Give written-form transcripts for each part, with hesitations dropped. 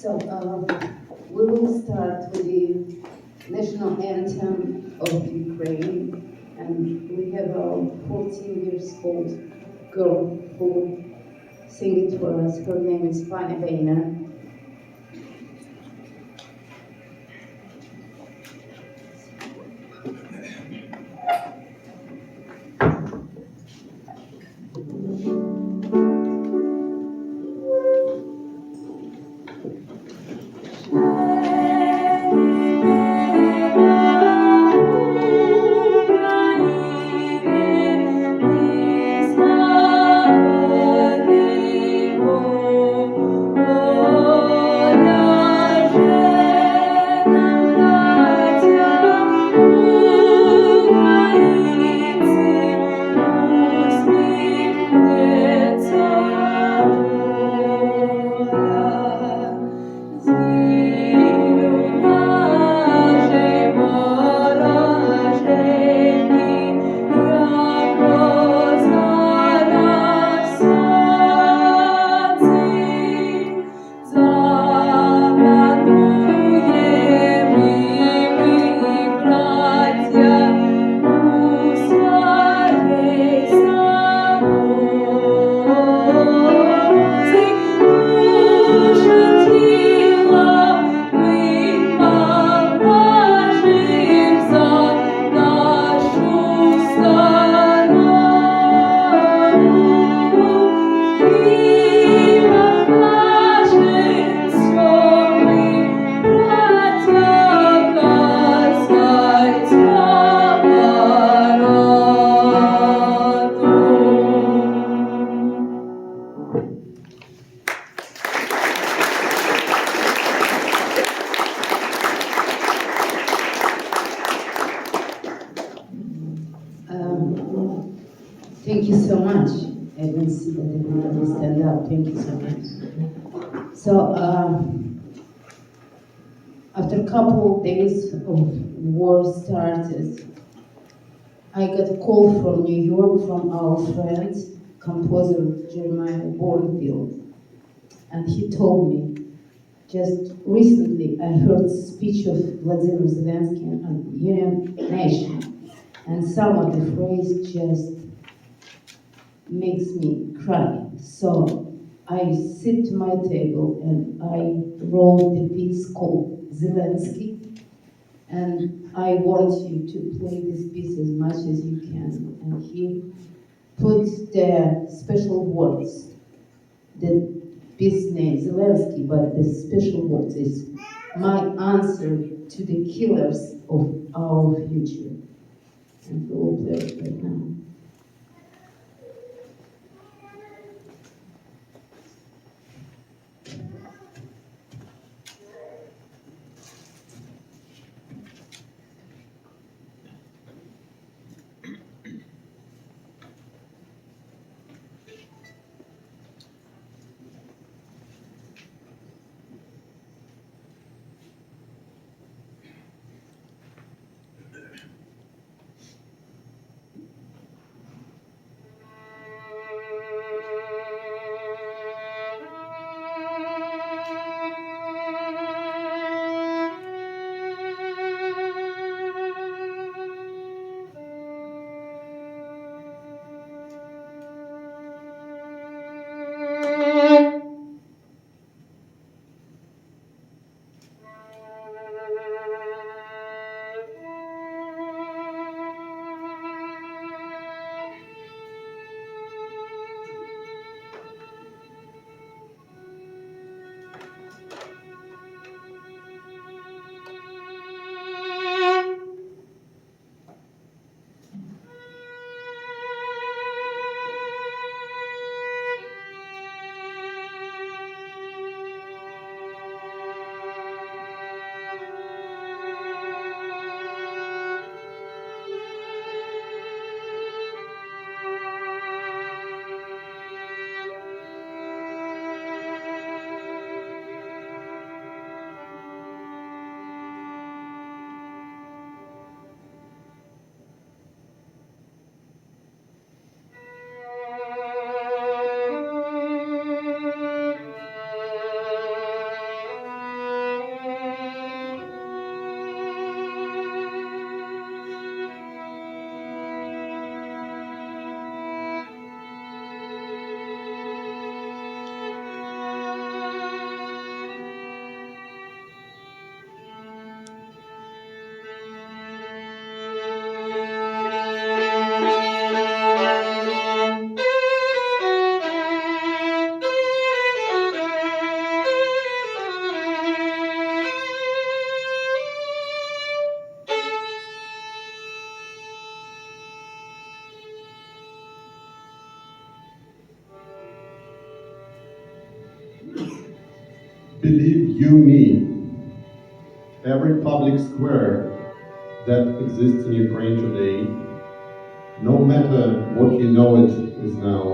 So we will start with the national anthem of Ukraine, and we have a 14 years old girl who will sing it for us. Her name is Fundraising. Thank you so much. I didn't see that everybody stand up. Thank you so much. So after a couple of days of war started, I got a call from New York from our friend, composer Jeremiah Bornfield. And he told me, just recently I heard a speech of Vladimir Zelensky on UN Nation, and some of the phrase just makes me cry. So I sit to my table and I wrote the piece called Zelensky, and I want you to play this piece as much as you can. And he put the special words, the piece name Zelensky, but the special words is my answer to the killers of our future. And we will play it right now. believe you me, every public square that exists in Ukraine today, no matter what you know it is now,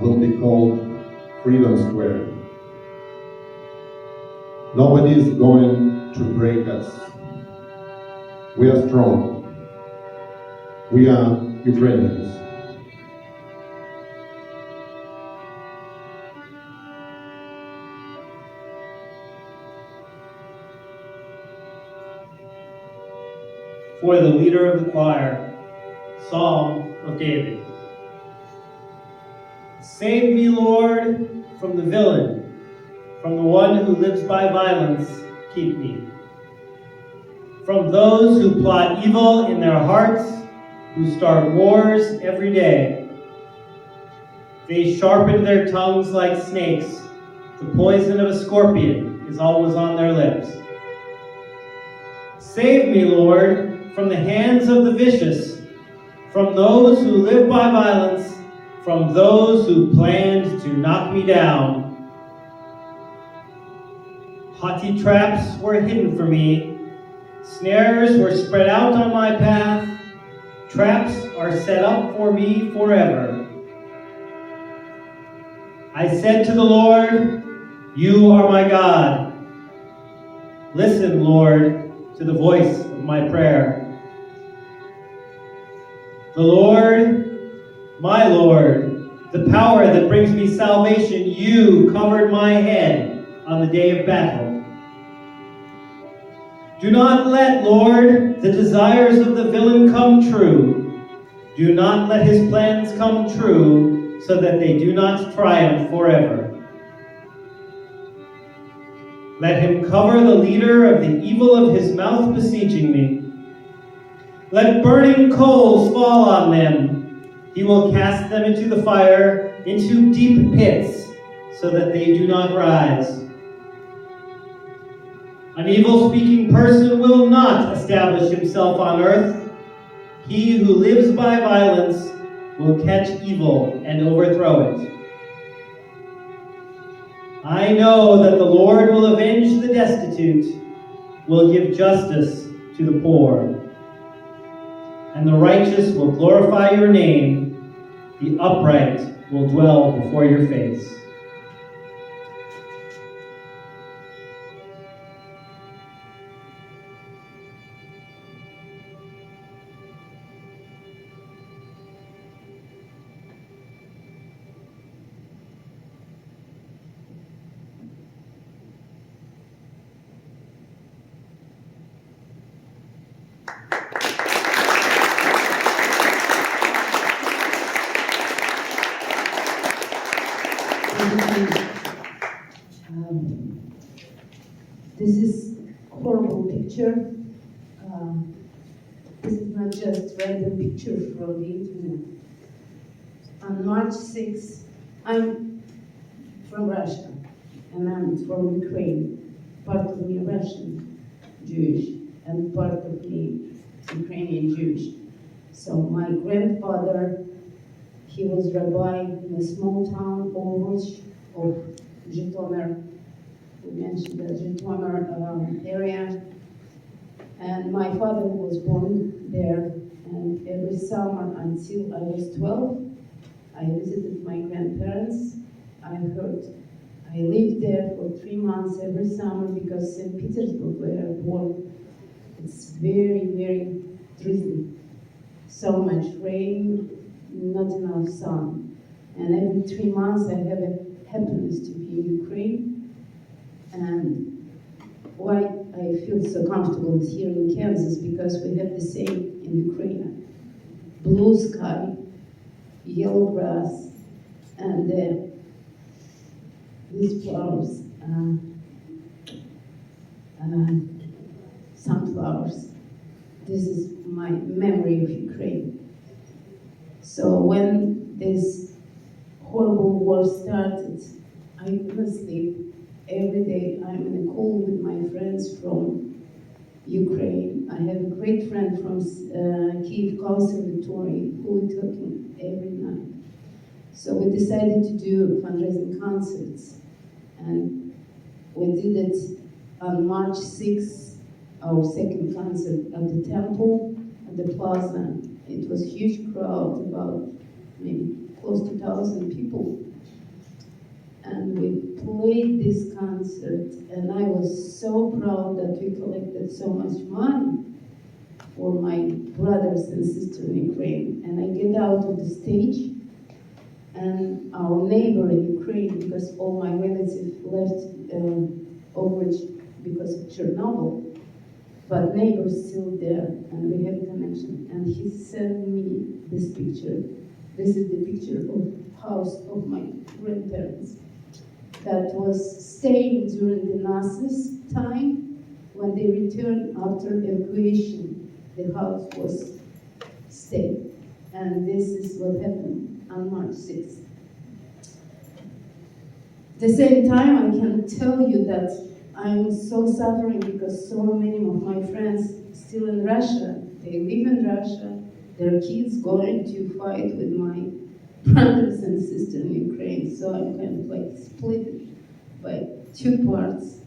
will be called Freedom Square. Nobody is going to break us. We are strong. We are Ukrainians. For the leader of the choir, Psalm of David. Save me, Lord, from the villain, from the one who lives by violence, keep me. From those who plot evil in their hearts, who start wars every day. They sharpen their tongues like snakes. The poison of a scorpion is always on their lips. Save me, Lord, from the hands of the vicious, from those who live by violence, from those who planned to knock me down. Haughty traps were hidden for me. Snares were spread out on my path. Traps are set up for me forever. I said to the Lord, "You are my God." Listen, Lord, to the voice of my prayer. The Lord, my Lord, the power that brings me salvation, you covered my head on the day of battle. Do not let, Lord, the desires of the villain come true. Do not let his plans come true, so that they do not triumph forever. Let him cover the leader of the evil of his mouth, beseeching me. Let burning coals fall on them. He will cast them into the fire, into deep pits, so that they do not rise. An evil-speaking person will not establish himself on earth. He who lives by violence will catch evil and overthrow it. I know that the Lord will avenge the destitute, will give justice to the poor, and the righteous will glorify your name. The upright will dwell before your face. This is a horrible picture. This is not just random picture from the internet. On March 6th, I'm from Russia, and I'm from Ukraine. Part of me Russian Jewish, and part of me Ukrainian Jewish. So my grandfather, he was rabbi in a small town, Ovruch, of Zhytomyr. We mentioned the Zhytomyr area. And my father was born there, and every summer until I was 12, I visited my grandparents. I lived there for 3 months every summer because St. Petersburg, where I was born, it's very, very drizzly. So much rain, not enough sun. And every 3 months I have a happiness to be in Ukraine. And why I feel so comfortable here in Kansas, because we have the same in Ukraine. Blue sky, yellow grass, and these flowers, sunflowers. This is my memory of Ukraine. So when this horrible war started, I couldn't sleep. Every day I'm in a call with my friends from Ukraine. I have a great friend from Kyiv Conservatory who we're talking every night. So we decided to do fundraising concerts. And We did it on March 6th, our second concert at the temple, at the plaza. It was a huge crowd, about maybe close to 1,000 people. And we played this concert, and I was so proud that we collected so much money for my brothers and sisters in Ukraine. And I get out of the stage, and our neighbor in Ukraine, because all my relatives left over because of Chernobyl, but neighbor's still there, and we have a connection. And he sent me this picture. This is the picture of house of my grandparents that was staying during the Nazis' time. When they returned after evacuation, the house was stayed. And this is what happened on March 6th. At the same time, I can tell you that I'm so suffering because so many of my friends still in Russia. They live in Russia. Their kids going to fight with my brothers and sisters in Ukraine. So I'm kind of like split by two parts.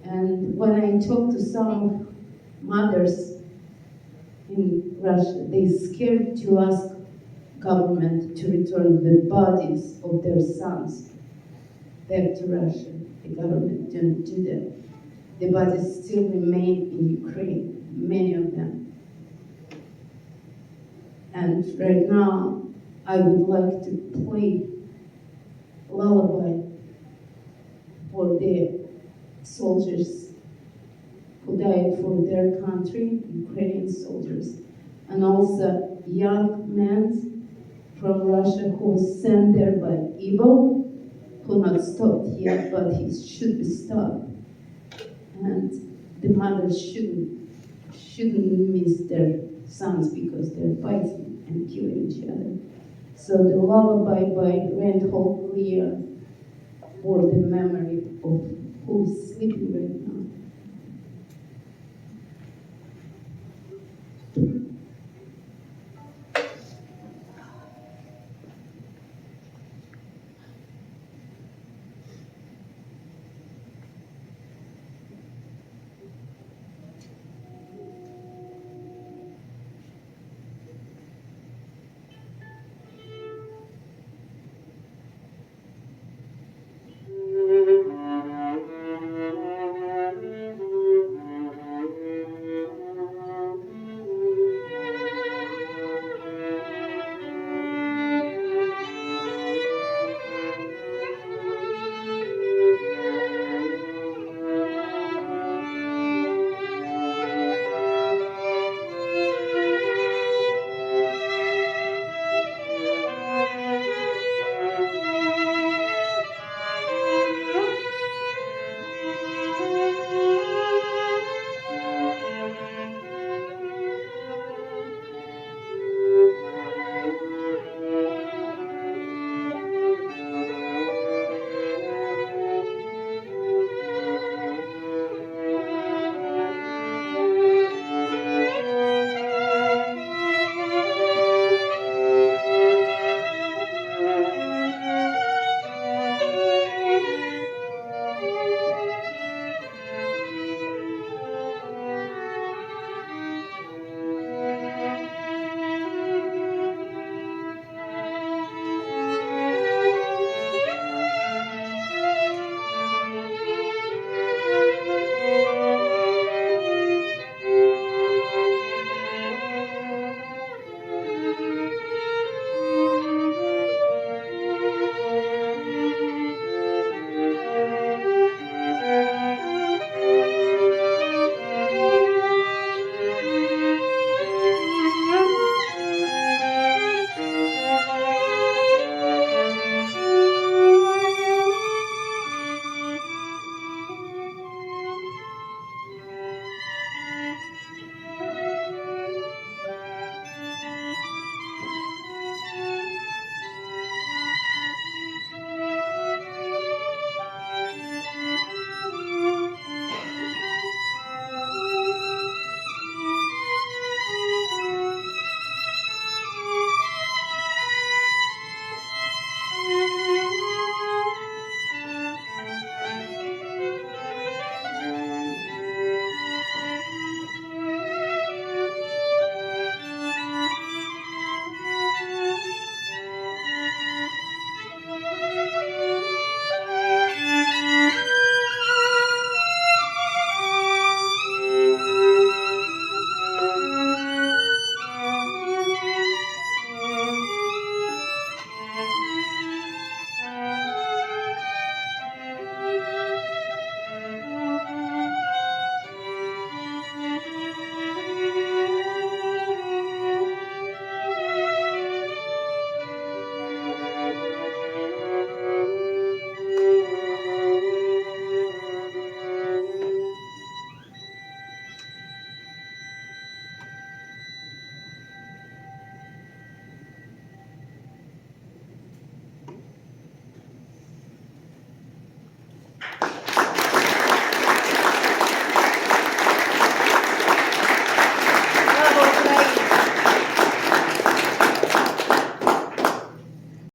And when I talk to some mothers in Russia, they're scared to ask government to return the bodies of their sons back to Russia. The government didn't do that. The bodies still remain in Ukraine, many of them. And right now, I would like to play lullaby for the soldiers who died for their country, Ukrainian soldiers, and also young men from Russia who was sent there by evil, who not stopped yet, but he should be stopped. And the mothers shouldn't miss their sons because they're fighting and killing each other. So the lullaby by Reinhold Clear for the memory of who is sleeping right now.